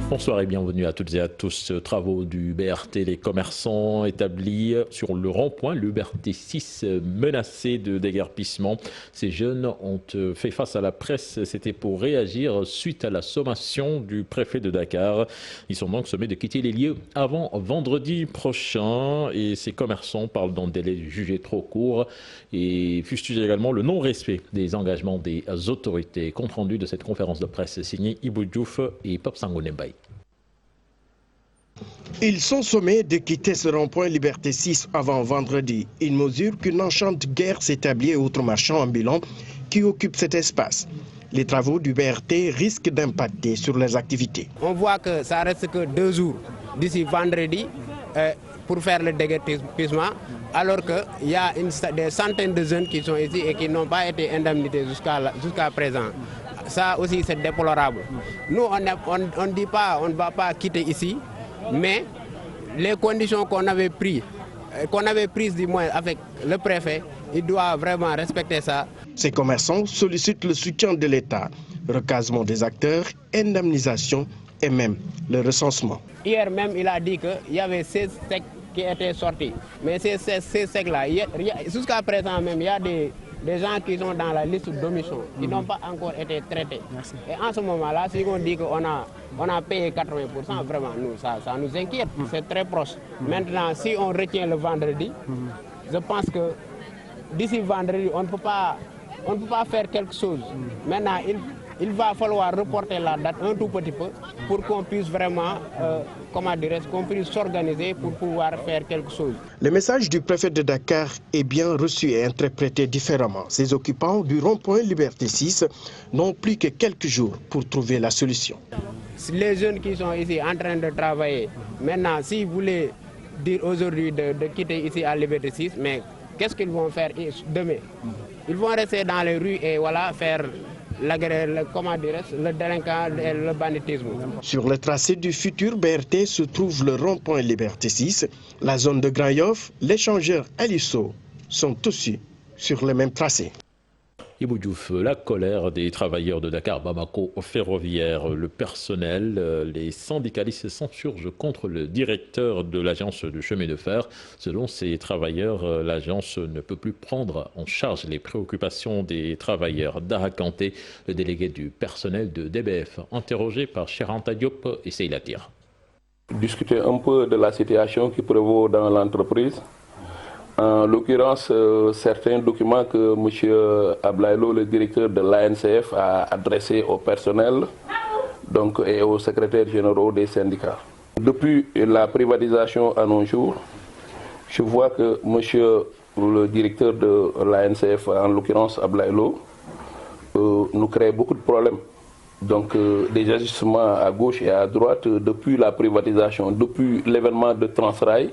Bonsoir et bienvenue à toutes et à tous. Travaux du BRT, les commerçants établis sur le rond-point, le BRT 6 menacé de déguerpissement. Ces jeunes ont fait face à la presse, c'était pour réagir suite à la sommation du préfet de Dakar. Ils sont donc sommés de quitter les lieux avant vendredi prochain et ces commerçants parlent d'un délai jugé trop court et fustigent également le non-respect des engagements des autorités. Compte rendu de cette conférence de presse signée Ibou Diouf et Pop Sangonembaye. Ils sont sommés de quitter ce rond-point Liberté 6 avant vendredi. Une mesure qu'une enchante guerre s'établit autres marchands ambulants qui occupent cet espace. Les travaux du BRT risquent d'impacter sur leurs activités. On voit que ça reste que 2 jours d'ici vendredi pour faire le déguerpissement, alors qu'il y a des centaines de jeunes qui sont ici et qui n'ont pas été indemnisés jusqu'à présent. Ça aussi c'est déplorable. Nous on ne dit pas, on ne va pas quitter ici. Mais les conditions qu'on avait prises du moins avec le préfet, il doit vraiment respecter ça. Ces commerçants sollicitent le soutien de l'État, recasement des acteurs, indemnisation et même le recensement. Hier même, il a dit qu'il y avait 16 secs qui étaient sortis. Mais ces secs-là, jusqu'à présent même, il y a des gens qui sont dans la liste d'omission, qui n'ont pas encore été traités. Merci. Et en ce moment-là, si on dit qu'on a payé 80%, vraiment, ça nous inquiète. C'est très proche. Maintenant, si on retient le vendredi, je pense que d'ici vendredi, on ne peut pas faire quelque chose. Maintenant, il va falloir reporter la date un tout petit peu pour qu'on puisse vraiment, qu'on puisse s'organiser pour pouvoir faire quelque chose. Le message du préfet de Dakar est bien reçu et interprété différemment. Ces occupants du rond-point Liberté 6 n'ont plus que quelques jours pour trouver la solution. Les jeunes qui sont ici en train de travailler, maintenant, s'ils voulaient dire aujourd'hui de quitter ici à Liberté 6, mais qu'est-ce qu'ils vont faire demain? Ils vont rester dans les rues et voilà, faire le délinquant et le banditisme. Sur le tracé du futur BRT se trouve le rond-point Liberté 6, la zone de Grand Yoff, l'échangeur Alisso sont aussi sur le même tracé. Ibou Diouf, la colère des travailleurs de Dakar Bamako ferroviaire, le personnel, les syndicalistes s'insurgent contre le directeur de l'agence de chemin de fer. Selon ces travailleurs, l'agence ne peut plus prendre en charge les préoccupations des travailleurs. Daha Kanté, le délégué du personnel de DBF, interrogé par Cheranta Diop et Seylatir. Discuter un peu de la situation qui prévaut dans l'entreprise. En l'occurrence, certains documents que M. Ablaïlo, le directeur de l'ANCF, a adressés au personnel et aux secrétaires généraux des syndicats. Depuis la privatisation à nos jours, je vois que M. le directeur de l'ANCF, en l'occurrence Ablaïlo, nous crée beaucoup de problèmes. Donc des ajustements à gauche et à droite depuis la privatisation, depuis l'événement de Transrail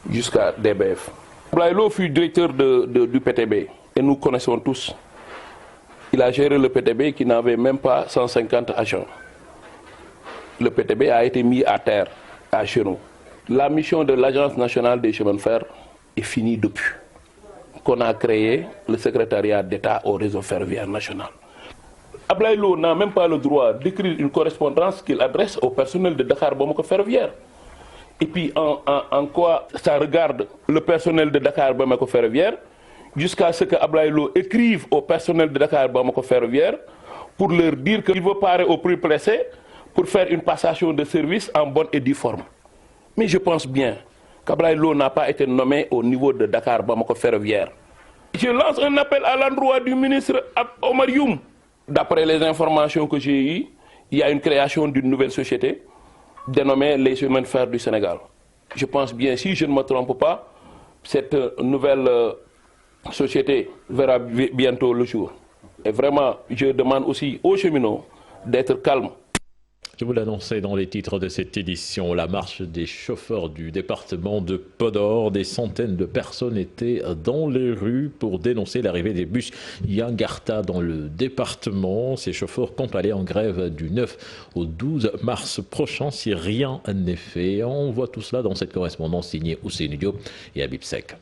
jusqu'à DBF. Ablaïlo fut directeur du PTB et nous connaissons tous. Il a géré le PTB qui n'avait même pas 150 agents. Le PTB a été mis à terre à Chenou. La mission de l'Agence nationale des chemins de fer est finie depuis qu'on a créé le secrétariat d'État au réseau ferroviaire national. Ablaïlo n'a même pas le droit d'écrire une correspondance qu'il adresse au personnel de Dakar Bamako ferroviaire. Et puis en quoi ça regarde le personnel de Dakar Bamako ferroviaire jusqu'à ce que Ablaïlo écrive au personnel de Dakar Bamako ferroviaire pour leur dire qu'il veut parer au plus pressé pour faire une passation de service en bonne et due forme. Mais je pense bien qu'Ablaïlo n'a pas été nommé au niveau de Dakar Bamako ferroviaire. Je lance un appel à l'endroit du ministre Omar Youm. D'après les informations que j'ai eues, il y a une création d'une nouvelle société dénommée les chemins de fer du Sénégal. Je pense bien, si je ne me trompe pas, cette nouvelle société verra bientôt le jour. Et vraiment, je demande aussi aux cheminots d'être calmes. Je vous l'annonçais dans les titres de cette édition, la marche des chauffeurs du département de Podor. Des centaines de personnes étaient dans les rues pour dénoncer l'arrivée des bus Yangarta dans le département. Ces chauffeurs comptent aller en grève du 9 au 12 mars prochain si rien n'est fait. On voit tout cela dans cette correspondance signée Ousseynou Diop et Habib Sek.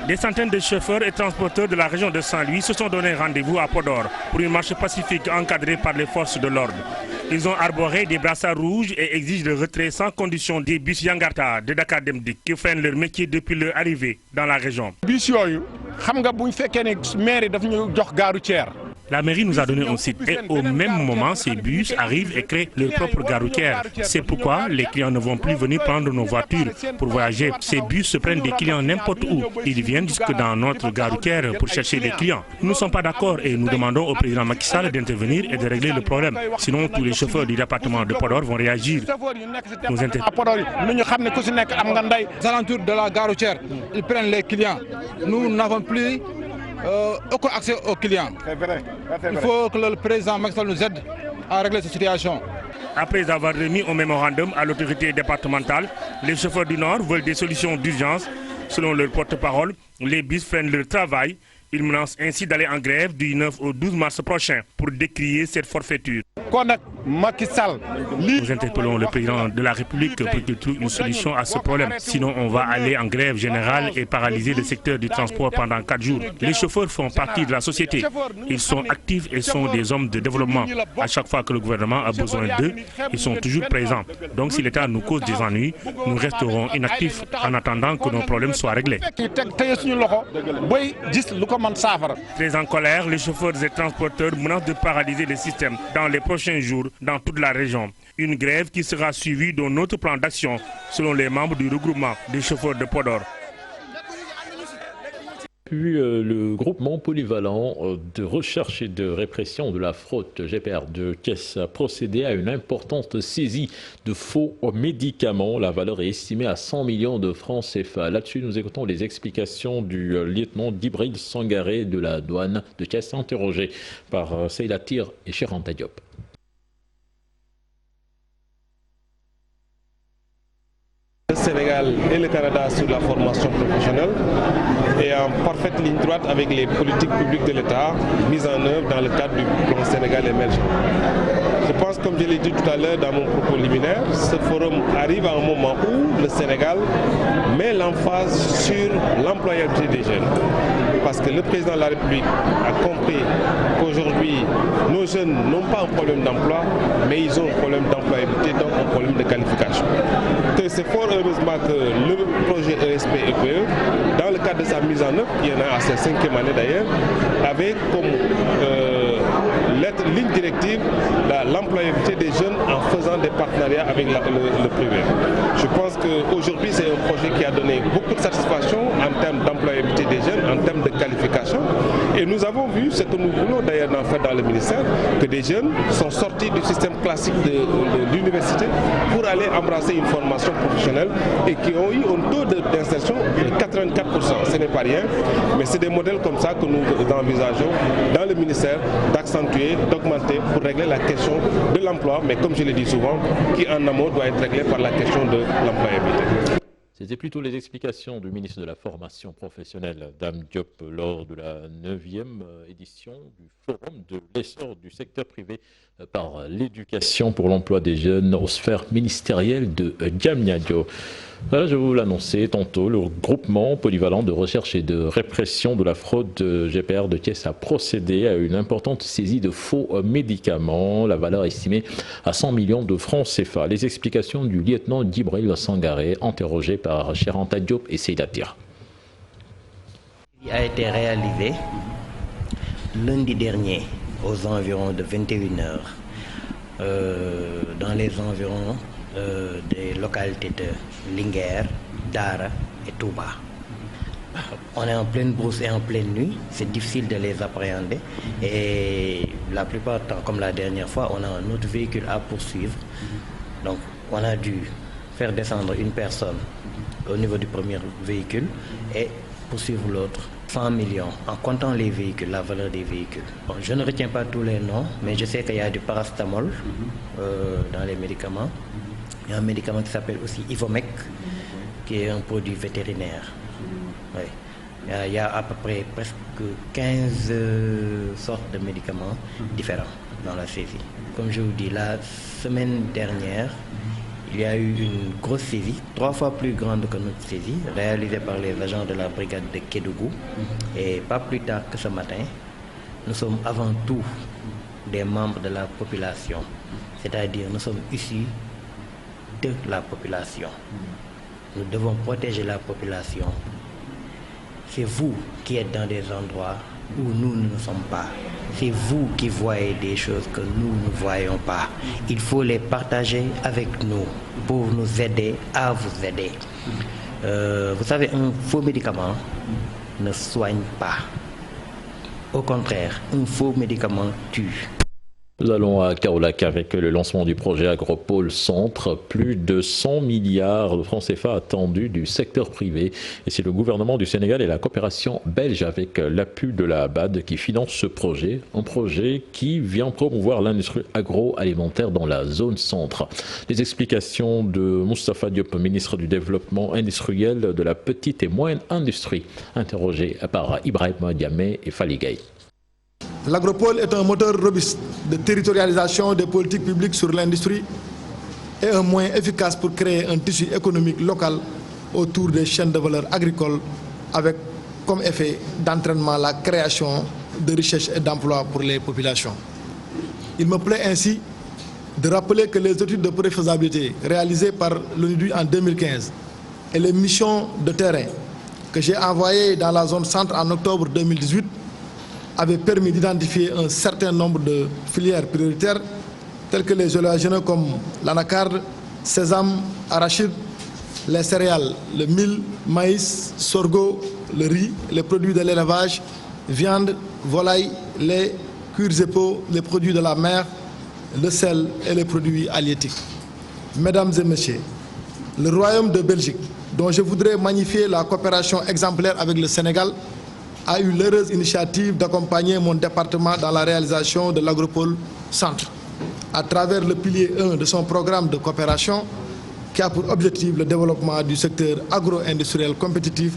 Des centaines de chauffeurs et transporteurs de la région de Saint-Louis se sont donné rendez-vous à Podor pour une marche pacifique encadrée par les forces de l'ordre. Ils ont arboré des brassards rouges et exigent le retrait sans condition des bus Yangarta de Dakar Dem Dikk qui freinent leur métier depuis leur arrivée dans la région. La mairie nous a donné un site et au même moment, ces bus arrivent et créent leur propre gare routière. C'est pourquoi les clients ne vont plus venir prendre nos voitures pour voyager. Ces bus se prennent des clients n'importe où. Ils viennent jusque dans notre gare routière pour chercher des clients. Nous ne sommes pas d'accord et nous demandons au président Macky Sall d'intervenir et de régler le problème. Sinon, tous les chauffeurs du département de Podor vont réagir. Nous interpellons. Aux alentours de la gare routière, ils prennent les clients. Nous n'avons plus aucun accès aux clients. Il faut que le président Macky Sall nous aide à régler cette situation. Après avoir remis un mémorandum à l'autorité départementale, les chauffeurs du Nord veulent des solutions d'urgence. Selon leur porte-parole, les bus freinent leur travail. Ils menacent ainsi d'aller en grève du 9 au 12 mars prochain pour décrier cette forfaiture. Nous interpellons le président de la République pour qu'il trouve une solution à ce problème. Sinon, on va aller en grève générale et paralyser le secteur du transport pendant 4 jours. Les chauffeurs font partie de la société. Ils sont actifs et sont des hommes de développement. À chaque fois que le gouvernement a besoin d'eux, ils sont toujours présents. Donc si l'État nous cause des ennuis, nous resterons inactifs en attendant que nos problèmes soient réglés. Très en colère, les chauffeurs et transporteurs menacent de paralyser le système dans les prochains jours dans toute la région. Une grève qui sera suivie d'un autre plan d'action selon les membres du regroupement des chauffeurs de Podor. Puis le groupement polyvalent de recherche et de répression de la fraude GPR de Thiès a procédé à une importante saisie de faux médicaments. La valeur est estimée à 100 millions de francs CFA. Là-dessus, nous écoutons les explications du lieutenant Djibril Sangaré de la douane de Thiès, interrogé par Seyla Tir et Cheranta Diop. Le Sénégal et le Canada sur la formation professionnelle et en parfaite ligne droite avec les politiques publiques de l'État mises en œuvre dans le cadre du plan Sénégal émergent. Je pense, comme je l'ai dit tout à l'heure dans mon propos liminaire, ce forum arrive à un moment où le Sénégal met l'emphase sur l'employabilité des jeunes. Parce que le président de la République a compris qu'aujourd'hui, nos jeunes n'ont pas un problème d'emploi, mais ils ont un problème d'employabilité, donc un problème de qualification. C'est fort heureusement que le projet ESP EPE, dans le cadre de sa mise en œuvre, qui en a à sa 5e année d'ailleurs, avait comme ligne directive l'employabilité des jeunes en faisant des partenariats avec le privé. Je pense qu'aujourd'hui c'est un projet qui a donné beaucoup de satisfaction en termes d'employabilité des jeunes, en termes de qualification. Et nous avons vu ce que nous voulons d'ailleurs en faire dans le ministère, que des jeunes sont sortis du système classique de l'université pour aller embrasser une formation professionnelle et qui ont eu un taux d'insertion de 84%. Ce n'est pas rien, mais c'est des modèles comme ça que nous envisageons dans le ministère d'accentuer, d'augmenter pour régler la question de l'emploi, mais comme je le dis souvent, qui en amont doit être réglée par la question de l'employabilité. C'était plutôt les explications du ministre de la Formation professionnelle, Dame Diop, lors de la 9e édition du Forum de l'essor du secteur privé par l'éducation pour l'emploi des jeunes aux sphères ministérielles de Diamniadio. Voilà, je vous l'annonçais tantôt, le groupement polyvalent de recherche et de répression de la fraude GPR de Thiès a procédé à une importante saisie de faux médicaments, la valeur estimée à 100 millions de francs CFA. Les explications du lieutenant Djibril Sangaré, interrogé par Cheranta Diop et Seyla Tir. Il a été réalisé lundi dernier aux environs de 21h dans les environs des localités de Linguère, Dara et Touba. On est en pleine brousse et en pleine nuit, c'est difficile de les appréhender et la plupart du temps, comme la dernière fois, on a un autre véhicule à poursuivre. Donc on a dû faire descendre une personne au niveau du premier véhicule et poursuivre l'autre. 100 millions, en comptant les véhicules, la valeur des véhicules. Bon, je ne retiens pas tous les noms, mais je sais qu'il y a du paracétamol dans les médicaments. Il y a un médicament qui s'appelle aussi Ivomec, qui est un produit vétérinaire. Oui. Il y a à peu près presque 15 sortes de médicaments différents dans la saisie. Comme je vous dis, la semaine dernière, il y a eu une grosse saisie, 3 fois plus grande que notre saisie, réalisée par les agents de la brigade de Kédougou. Et pas plus tard que ce matin, nous sommes avant tout des membres de la population. C'est-à-dire, nous sommes issus de la population. Nous devons protéger la population. C'est vous qui êtes dans des endroits où nous ne sommes pas. C'est vous qui voyez des choses que nous ne voyons pas. Il faut les partager avec nous pour nous aider à vous aider. Vous savez, un faux médicament ne soigne pas. Au contraire, un faux médicament tue. Nous allons à Kaolack avec le lancement du projet Agropole Centre. Plus de 100 milliards de francs CFA attendus du secteur privé. Et c'est le gouvernement du Sénégal et la coopération belge avec l'appui de la BAD qui finance ce projet. Un projet qui vient promouvoir l'industrie agroalimentaire dans la zone centre. Les explications de Moustapha Diop, ministre du Développement industriel de la petite et moyenne industrie, interrogé par Ibrahim Diamé et Fally Gueye. L'agropole est un moteur robuste de territorialisation des politiques publiques sur l'industrie et un moyen efficace pour créer un tissu économique local autour des chaînes de valeur agricoles avec comme effet d'entraînement la création de richesses et d'emplois pour les populations. Il me plaît ainsi de rappeler que les études de préfaisabilité réalisées par l'ONUDI en 2015 et les missions de terrain que j'ai envoyées dans la zone centre en octobre 2018 avait permis d'identifier un certain nombre de filières prioritaires telles que les oléagineux comme l'anacarde, sésame, arachide, les céréales, le mil, maïs, sorgho, le riz, les produits de l'élevage, viande, volaille, lait, cuirs et peaux, les produits de la mer, le sel et les produits halieutiques. Mesdames et messieurs, le Royaume de Belgique, dont je voudrais magnifier la coopération exemplaire avec le Sénégal, a eu l'heureuse initiative d'accompagner mon département dans la réalisation de l'Agropole Centre, à travers le pilier 1 de son programme de coopération qui a pour objectif le développement du secteur agro-industriel compétitif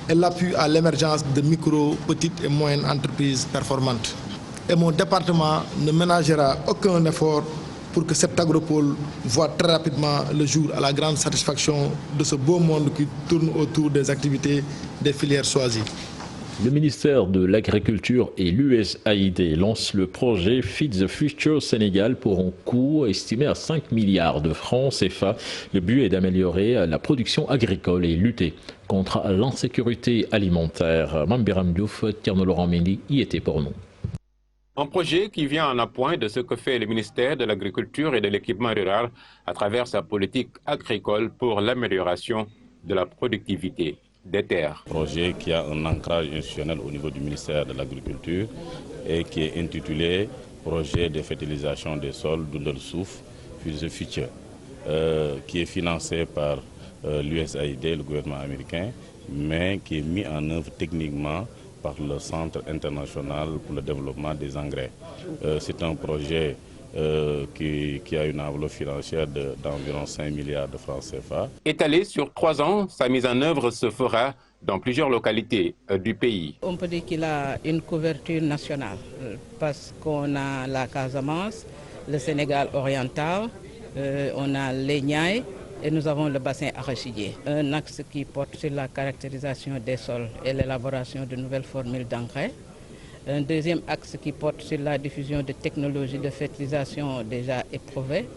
et l'appui à l'émergence de micro, petites et moyennes entreprises performantes. Et mon département ne ménagera aucun effort pour que cette agropole voit très rapidement le jour à la grande satisfaction de ce beau monde qui tourne autour des activités des filières choisies. Le ministère de l'Agriculture et l'USAID lancent le projet Feed the Future Sénégal pour un coût estimé à 5 milliards de francs CFA. Le but est d'améliorer la production agricole et lutter contre l'insécurité alimentaire. Mambiram Diouf, Tierno Laurent Mendy y était pour nous. Un projet qui vient en appoint de ce que fait le ministère de l'Agriculture et de l'Équipement rural à travers sa politique agricole pour l'amélioration de la productivité des terres. Projet qui a un ancrage institutionnel au niveau du ministère de l'Agriculture et qui est intitulé Projet de fertilisation des sols Dundal Souf Feed the Future, qui est financé par l'USAID, le gouvernement américain, mais qui est mis en œuvre techniquement par le Centre international pour le développement des engrais. C'est un projet qui a une enveloppe financière d'environ 5 milliards de francs CFA. Étalé sur 3 ans, sa mise en œuvre se fera dans plusieurs localités du pays. On peut dire qu'il a une couverture nationale parce qu'on a la Casamance, le Sénégal oriental, on a les Niayes et nous avons le bassin arachidier. Un axe qui porte sur la caractérisation des sols et l'élaboration de nouvelles formules d'engrais. Un deuxième axe qui porte sur la diffusion de technologies de fertilisation déjà éprouvées.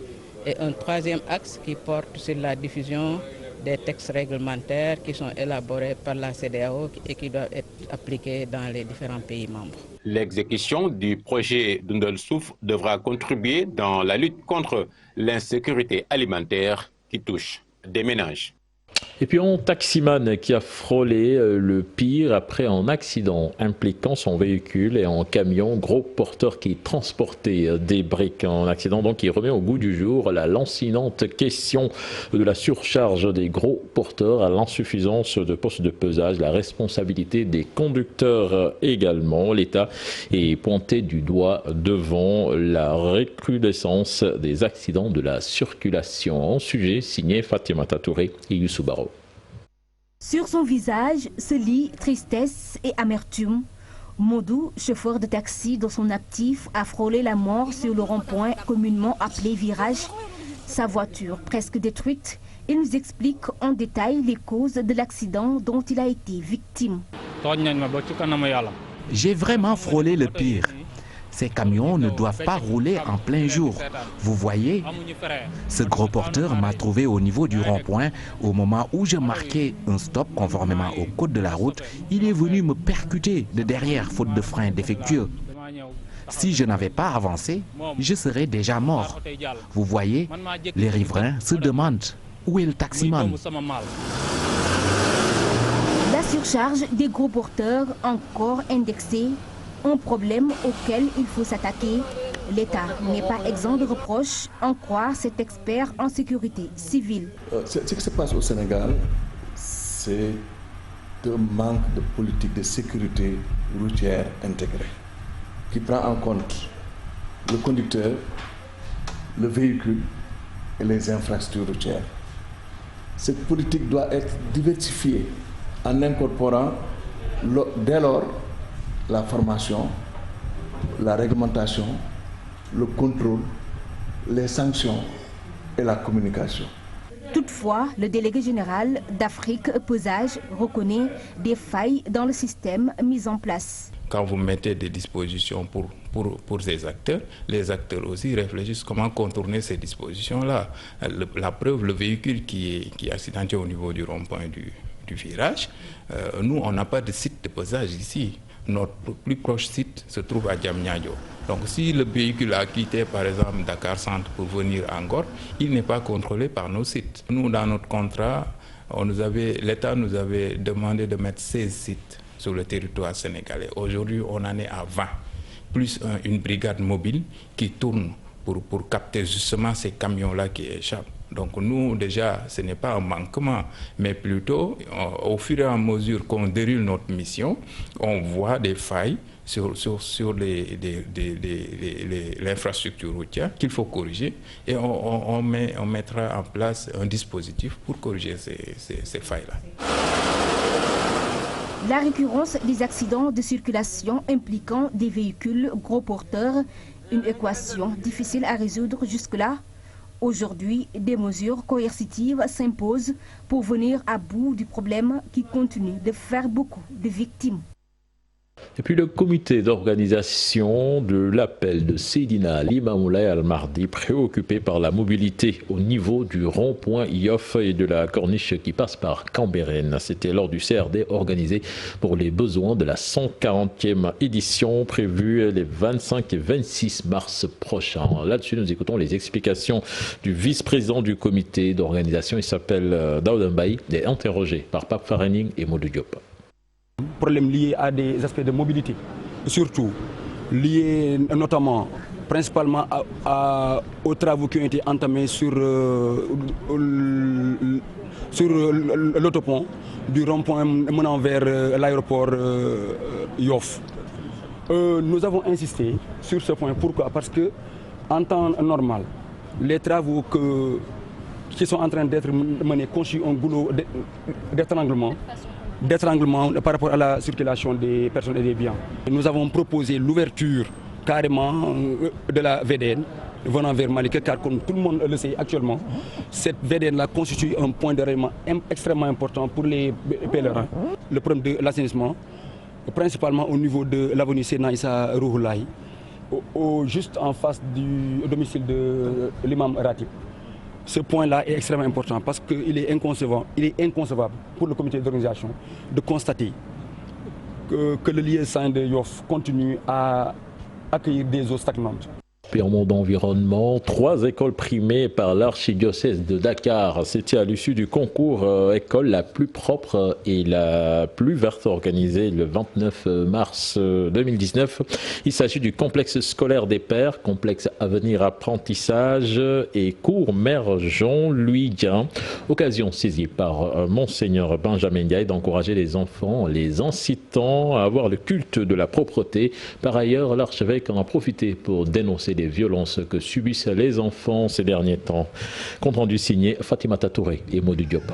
Et un troisième axe qui porte sur la diffusion des textes réglementaires qui sont élaborés par la CEDEAO et qui doivent être appliqués dans les différents pays membres. L'exécution du projet Dundal Souf devra contribuer dans la lutte contre l'insécurité alimentaire qui touche des ménages. Et puis un taximan qui a frôlé le pire après un accident impliquant son véhicule et un camion gros porteur qui transportait des briques. Un accident donc qui remet au goût du jour la lancinante question de la surcharge des gros porteurs, à l'insuffisance de postes de pesage, la responsabilité des conducteurs également. L'État est pointé du doigt devant la recrudescence des accidents de la circulation. Un sujet signé Fatima Touré et Youssou Baro. Sur son visage se lit tristesse et amertume. Modou, chauffeur de taxi dont son actif a frôlé la mort sur le rond-point communément appelé virage. Sa voiture presque détruite, il nous explique en détail les causes de l'accident dont il a été victime. J'ai vraiment frôlé le pire. Ces camions ne doivent pas rouler en plein jour. Vous voyez, ce gros porteur m'a trouvé au niveau du rond-point. Au moment où je marquais un stop conformément au code de la route, il est venu me percuter de derrière faute de frein défectueux. Si je n'avais pas avancé, je serais déjà mort. Vous voyez, les riverains se demandent où est le taximan. La surcharge des gros porteurs encore indexés, un problème auquel il faut s'attaquer. L'État n'est pas exempt de reproches, en croire cet expert en sécurité civile. Ce qui se passe au Sénégal, c'est un manque de politique de sécurité routière intégrée, qui prend en compte le conducteur, le véhicule et les infrastructures routières. Cette politique doit être diversifiée en incorporant dès lors la formation, la réglementation, le contrôle, les sanctions et la communication. Toutefois, le délégué général d'Afrique Pesage reconnaît des failles dans le système mis en place. Quand vous mettez des dispositions pour ces acteurs, les acteurs aussi réfléchissent comment contourner ces dispositions-là. La preuve, le véhicule qui est accidenté au niveau du rond-point du virage, nous, on n'a pas de site de pesage ici. Notre plus proche site se trouve à Diamniadio. Donc si le véhicule a quitté par exemple Dakar Centre pour venir à Ngor, il n'est pas contrôlé par nos sites. Nous, dans notre contrat, l'État nous avait demandé de mettre 16 sites sur le territoire sénégalais. Aujourd'hui, on en est à 20, plus une brigade mobile qui tourne pour capter justement ces camions-là qui échappent. Donc nous, déjà, ce n'est pas un manquement, mais plutôt, au fur et à mesure qu'on déroule notre mission, on voit des failles sur l'infrastructure routière qu'il faut corriger et on mettra en place un dispositif pour corriger ces failles-là. La récurrence des accidents de circulation impliquant des véhicules gros porteurs, une équation difficile à résoudre jusque-là. Aujourd'hui, des mesures coercitives s'imposent pour venir à bout du problème qui continue de faire beaucoup de victimes. Et puis le comité d'organisation de l'appel de Seydina Ali Mamoulaye Al-Mardi, préoccupé par la mobilité au niveau du rond-point Yoff et de la corniche qui passe par Cambérène. C'était lors du CRD organisé pour les besoins de la 140e édition prévue les 25 et 26 mars prochains. Là-dessus, nous écoutons les explications du vice-président du comité d'organisation. Il s'appelle Daouda Mbaye, est interrogé par Pape Faraning et Modou Diop. Problèmes liés à des aspects de mobilité, surtout liés notamment, principalement aux travaux qui ont été entamés sur l'autopont du rond-point menant vers l'aéroport Yoff. Nous avons insisté sur ce point. Pourquoi? Parce que en temps normal, les travaux qui sont en train d'être menés constituent un goulot d'étranglement par rapport à la circulation des personnes et des biens. Nous avons proposé l'ouverture carrément de la VDN venant vers Malika, car comme tout le monde le sait actuellement, cette VDN-là constitue un point de règlement extrêmement important pour les pèlerins. Le problème de l'assainissement, principalement au niveau de l'avenue Séna Issa Rouhoulaye, juste en face du domicile de l'imam Ratib. Ce point-là est extrêmement important parce qu'il est inconcevable pour le comité d'organisation de constater que le lieu saint de Yoff continue à accueillir des eaux stagnantes. Puis en mode environnement, 3 écoles primées par l'archidiocèse de Dakar. C'était à l'issue du concours école la plus propre et la plus verte organisée le 29 mars 2019. Il s'agit du complexe scolaire des Pères, complexe avenir apprentissage et cours Mère Jean-Louis Guin. Occasion saisie par Monseigneur Benjamin Ndiaye d'encourager les enfants, les incitant à avoir le culte de la propreté. Par ailleurs, l'archevêque en a profité pour dénoncer les violences que subissent les enfants ces derniers temps. Compte rendu signé Fatimata Touré et Modou Diop.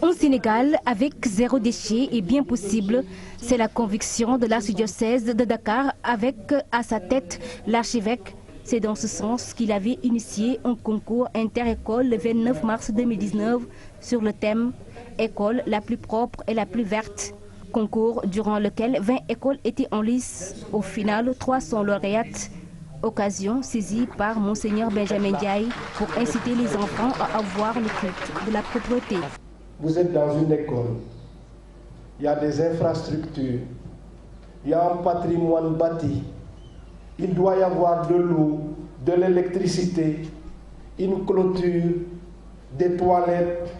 Au Sénégal, avec zéro déchet est bien possible. C'est la conviction de l'archidiocèse de Dakar avec à sa tête l'archevêque. C'est dans ce sens qu'il avait initié un concours inter-école le 29 mars 2019 sur le thème « École la plus propre et la plus verte ». Concours durant lequel 20 écoles étaient en lice. Au final, 300 lauréates. Occasion saisie par Monseigneur Benjamin Ndiaye pour inciter les enfants à avoir le culte de la propreté. Vous êtes dans une école, il y a des infrastructures, il y a un patrimoine bâti, il doit y avoir de l'eau, de l'électricité, une clôture, des toilettes,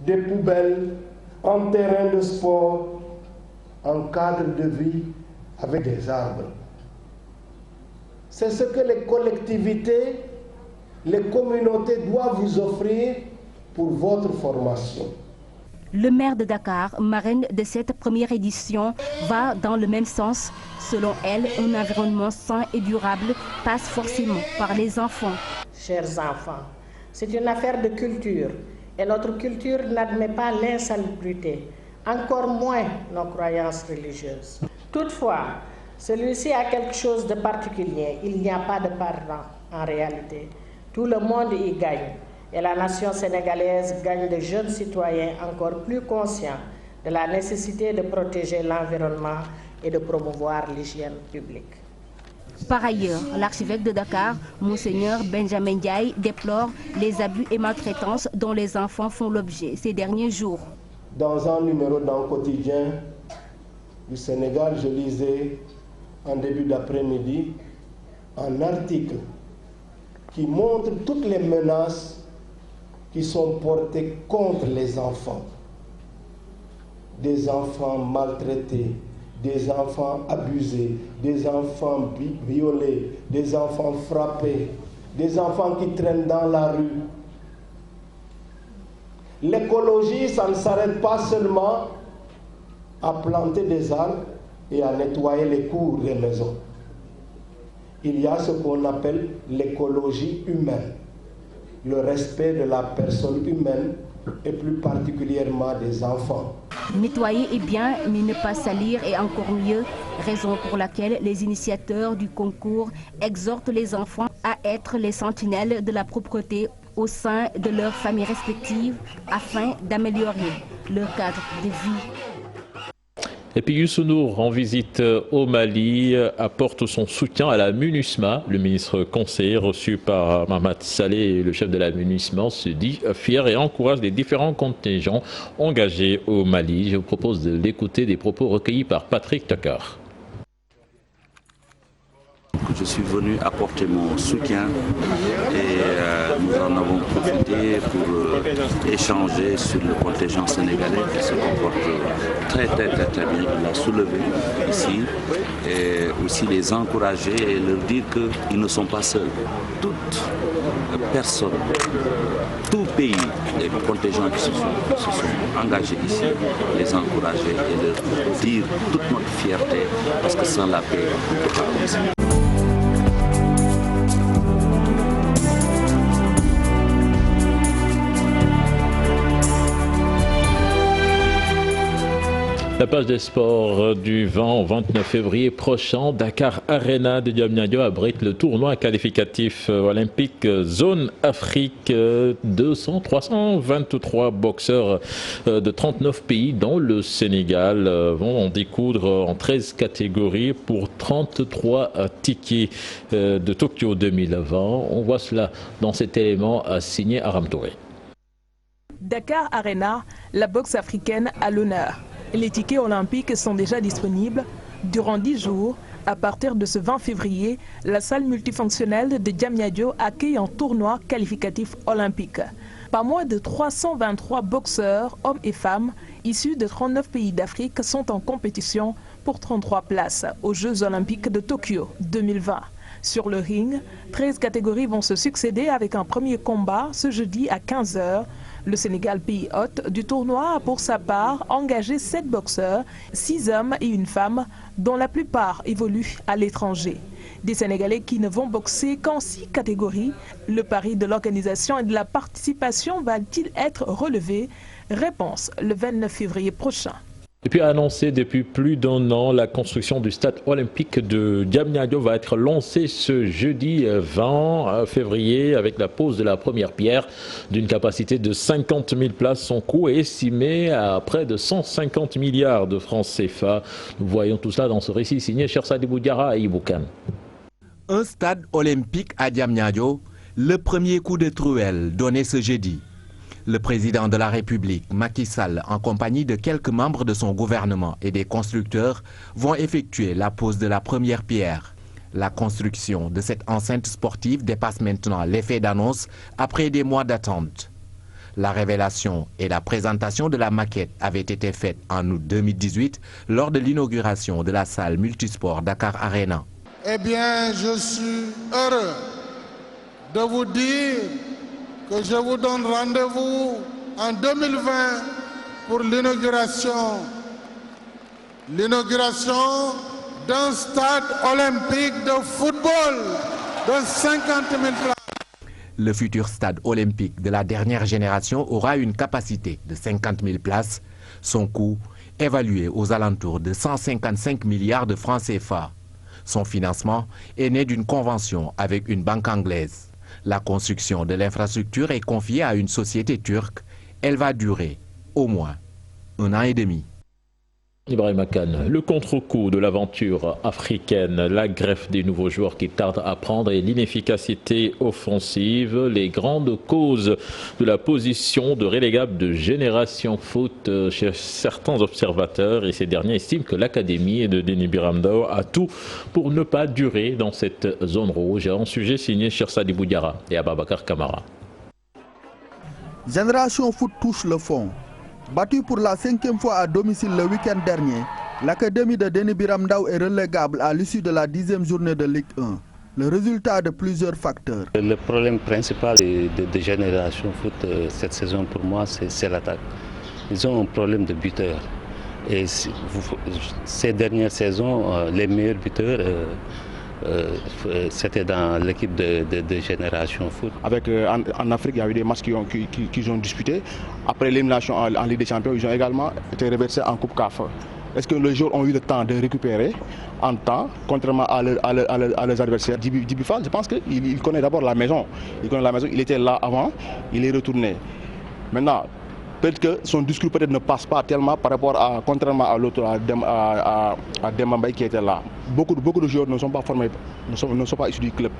des poubelles, un terrain de sport, un cadre de vie avec des arbres. C'est ce que les collectivités, les communautés doivent vous offrir pour votre formation. Le maire de Dakar, marraine de cette première édition, va dans le même sens. Selon elle, un environnement sain et durable passe forcément par les enfants. Chers enfants, c'est une affaire de culture et notre culture n'admet pas l'insalubrité, encore moins nos croyances religieuses. Toutefois, celui-ci a quelque chose de particulier. Il n'y a pas de pardon en réalité. Tout le monde y gagne. Et la nation sénégalaise gagne de jeunes citoyens encore plus conscients de la nécessité de protéger l'environnement et de promouvoir l'hygiène publique. Par ailleurs, l'archevêque de Dakar, Monseigneur Benjamin Ndiaye, déplore les abus et maltraitances dont les enfants font l'objet ces derniers jours. Dans un numéro d'un quotidien du Sénégal, je lisais en début d'après-midi un article qui montre toutes les menaces qui sont portées contre les enfants. Des enfants maltraités, des enfants abusés, des enfants violés, des enfants frappés, des enfants qui traînent dans la rue. L'écologie, ça ne s'arrête pas seulement à planter des arbres et à nettoyer les cours des maisons. Il y a ce qu'on appelle l'écologie humaine, le respect de la personne humaine et plus particulièrement des enfants. Nettoyer est bien, mais ne pas salir est encore mieux, raison pour laquelle les initiateurs du concours exhortent les enfants à être les sentinelles de la propreté au sein de leurs familles respectives afin d'améliorer leur cadre de vie. Et puis Youssou N'Dour, en visite au Mali, apporte son soutien à la MINUSMA. Le ministre conseiller reçu par Mahamat Saleh, le chef de la MINUSMA, se dit fier et encourage les différents contingents engagés au Mali. Je vous propose de l'écouter, des propos recueillis par Patrick Takar. Je suis venu apporter mon soutien et nous en avons profité pour échanger sur le contingent sénégalais qui se comporte très bien. Il a soulevé ici et aussi les encourager et leur dire qu'ils ne sont pas seuls. Toute personne, tout pays, les contingents qui se sont engagés ici, les encourager et leur dire toute notre fierté parce que sans la paix, on ne peut pas avancer. La page des sports du 20 au 29 février prochain, Dakar Arena de Diamniadio abrite le tournoi qualificatif olympique Zone Afrique. 323 boxeurs de 39 pays dont le Sénégal vont en découdre en 13 catégories pour 33 tickets de Tokyo 2020. On voit cela dans cet élément signé Aram Touré. Dakar Arena, la boxe africaine à l'honneur. Les tickets olympiques sont déjà disponibles. Durant 10 jours, à partir de ce 20 février, la salle multifonctionnelle de Diamniadio accueille un tournoi qualificatif olympique. Pas moins de 323 boxeurs, hommes et femmes, issus de 39 pays d'Afrique sont en compétition pour 33 places aux Jeux olympiques de Tokyo 2020. Sur le ring, 13 catégories vont se succéder avec un premier combat ce jeudi à 15 h. Le Sénégal, pays hôte du tournoi, a pour sa part engagé 7 boxeurs, 6 hommes et une femme, dont la plupart évoluent à l'étranger. Des Sénégalais qui ne vont boxer qu'en 6 catégories. Le pari de l'organisation et de la participation va-t-il être relevé? Réponse le 29 février prochain. Et puis annoncé depuis plus d'un an, la construction du stade olympique de Diamniadio va être lancée ce jeudi 20 février avec la pose de la première pierre d'une capacité de 50 000 places. Son coût est estimé à près de 150 milliards de francs CFA. Nous voyons tout cela dans ce récit signé Chersadibou Diarra et Iboukan. Un stade olympique à Diamniadio, le premier coup de truelle donné ce jeudi. Le président de la République, Macky Sall, en compagnie de quelques membres de son gouvernement et des constructeurs, vont effectuer la pose de la première pierre. La construction de cette enceinte sportive dépasse maintenant l'effet d'annonce après des mois d'attente. La révélation et la présentation de la maquette avaient été faites en août 2018 lors de l'inauguration de la salle multisport Dakar Arena. Eh bien, je suis heureux de vous dire que je vous donne rendez-vous en 2020 pour l'inauguration d'un stade olympique de football de 50 000 places. Le futur stade olympique de la dernière génération aura une capacité de 50 000 places. Son coût évalué aux alentours de 155 milliards de francs CFA. Son financement est né d'une convention avec une banque anglaise. La construction de l'infrastructure est confiée à une société turque. Elle va durer au moins 1 an et demi. Ibrahim Khan, le contre-coup de l'aventure africaine, la greffe des nouveaux joueurs qui tardent à prendre et l'inefficacité offensive, les grandes causes de la position de relégable de Génération Foot chez certains observateurs, et ces derniers estiment que l'académie de Denis Biramdao a tout pour ne pas durer dans cette zone rouge. Un sujet signé Chersadibou Diarra et Ababakar Kamara. Génération Foot touche le fond. Battu pour la 5e fois à domicile le week-end dernier, l'académie de Denis Biramdao est relégable à l'issue de la 10e journée de Ligue 1. Le résultat de plusieurs facteurs. Le problème principal de Génération Foot cette saison pour moi, c'est l'attaque. Ils ont un problème de buteur. Et ces dernières saisons, les meilleurs buteurs, c'était dans l'équipe de Génération Foot. En Afrique, il y a eu des matchs qu'ils ont disputés. Après l'élimination en Ligue des Champions, ils ont également été reversés en Coupe CAF. Est-ce que les joueurs ont eu le temps de récupérer en temps, contrairement à leurs adversaires? Djiby Fall, je pense qu'il connaît d'abord la maison. Il était là avant, il est retourné. Maintenant, peut-être que son discours ne passe pas tellement par rapport à, contrairement à l'autre, à Demba qui était là. Beaucoup de joueurs ne sont pas formés, ne sont pas issus du club.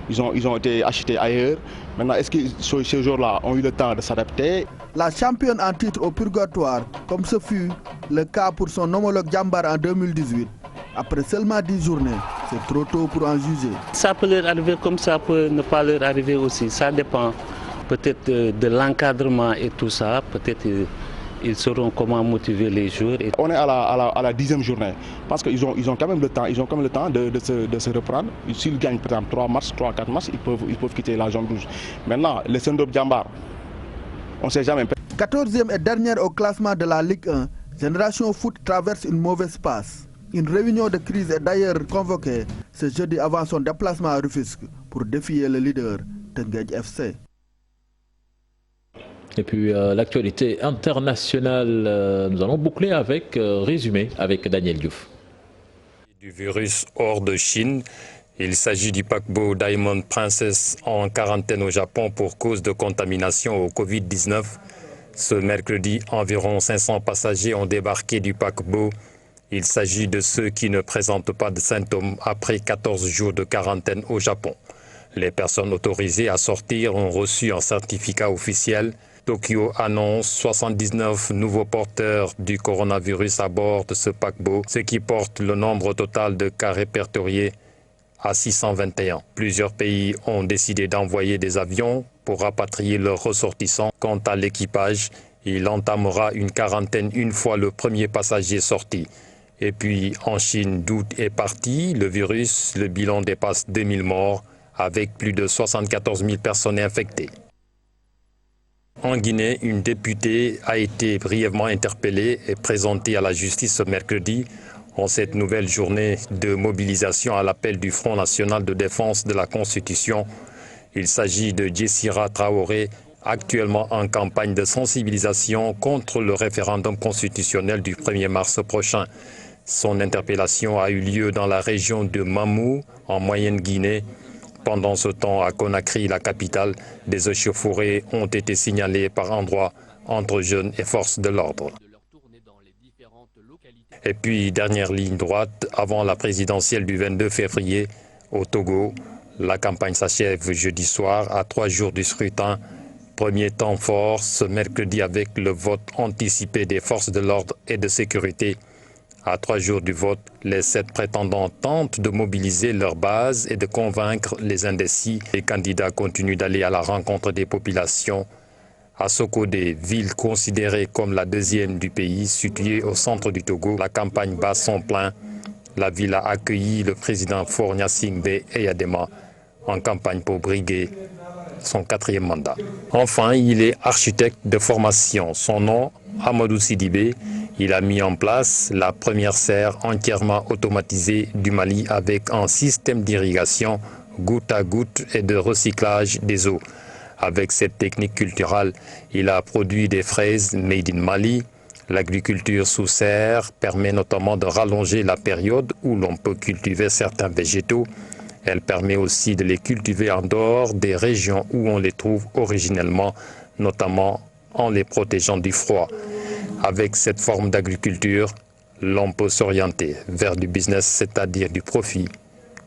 Ils ont été achetés ailleurs. Maintenant, est-ce que ces joueurs-là ont eu le temps de s'adapter? La championne en titre au purgatoire, comme ce fut le cas pour son homologue Djambar en 2018. Après seulement 10 journées, c'est trop tôt pour en juger. Ça peut leur arriver comme ça peut ne pas leur arriver aussi. Ça dépend peut-être de l'encadrement et tout ça. Peut-être ils sauront comment motiver les joueurs. On est à la 10e journée. Parce qu'ils ont quand même le temps. Ils ont quand même le temps de se reprendre. S'ils gagnent par exemple 3-4 matchs, ils peuvent quitter la zone rouge. Maintenant, le Sendop Djambar, on ne sait jamais. 14e et dernière au classement de la Ligue 1, Génération Foot traverse une mauvaise passe. Une réunion de crise est d'ailleurs convoquée ce jeudi avant son déplacement à Rufisque pour défier le leader Teungueth FC. Et puis l'actualité internationale, nous allons boucler avec résumé avec Daniel Diouf. Du virus hors de Chine, il s'agit du paquebot Diamond Princess en quarantaine au Japon pour cause de contamination au Covid-19. Ce mercredi, environ 500 passagers ont débarqué du paquebot. Il s'agit de ceux qui ne présentent pas de symptômes après 14 jours de quarantaine au Japon. Les personnes autorisées à sortir ont reçu un certificat officiel. Tokyo annonce 79 nouveaux porteurs du coronavirus à bord de ce paquebot, ce qui porte le nombre total de cas répertoriés à 621. Plusieurs pays ont décidé d'envoyer des avions pour rapatrier leurs ressortissants. Quant à l'équipage, il entamera une quarantaine une fois le premier passager sorti. Et puis en Chine, d'août est parti, le virus, le bilan dépasse 2000 morts avec plus de 74 000 personnes infectées. En Guinée, une députée a été brièvement interpellée et présentée à la justice ce mercredi en cette nouvelle journée de mobilisation à l'appel du Front national de défense de la Constitution. Il s'agit de Jessira Traoré, actuellement en campagne de sensibilisation contre le référendum constitutionnel du 1er mars prochain. Son interpellation a eu lieu dans la région de Mamou, en Moyenne-Guinée. Pendant ce temps, à Conakry, la capitale, des échauffourées ont été signalées par endroits entre jeunes et forces de l'ordre. Et puis, dernière ligne droite, avant la présidentielle du 22 février, au Togo, la campagne s'achève jeudi soir à 3 jours du scrutin. Premier temps fort ce mercredi avec le vote anticipé des forces de l'ordre et de sécurité. À 3 jours du vote, les 7 prétendants tentent de mobiliser leur base et de convaincre les indécis. Les candidats continuent d'aller à la rencontre des populations. À Sokodé, ville considérée comme la deuxième du pays, située au centre du Togo, la campagne bat son plein. La ville a accueilli le président Faure Gnassingbé Eyadema en campagne pour briguer son 4e mandat. Enfin, il est architecte de formation. Son nom, Amadou Sidibé. Il a mis en place la première serre entièrement automatisée du Mali avec un système d'irrigation goutte à goutte et de recyclage des eaux. Avec cette technique culturelle, il a produit des fraises made in Mali. L'agriculture sous serre permet notamment de rallonger la période où l'on peut cultiver certains végétaux. Elle permet aussi de les cultiver en dehors des régions où on les trouve originellement, notamment en les protégeant du froid. Avec cette forme d'agriculture, l'on peut s'orienter vers du business, c'est-à-dire du profit,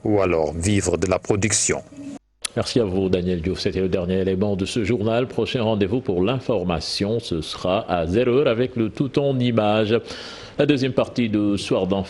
ou alors vivre de la production. Merci à vous, Daniel Diouf. C'était le dernier élément de ce journal. Prochain rendez-vous pour l'information, ce sera à 0h avec le tout en images. La deuxième partie de Soir d'Enfants.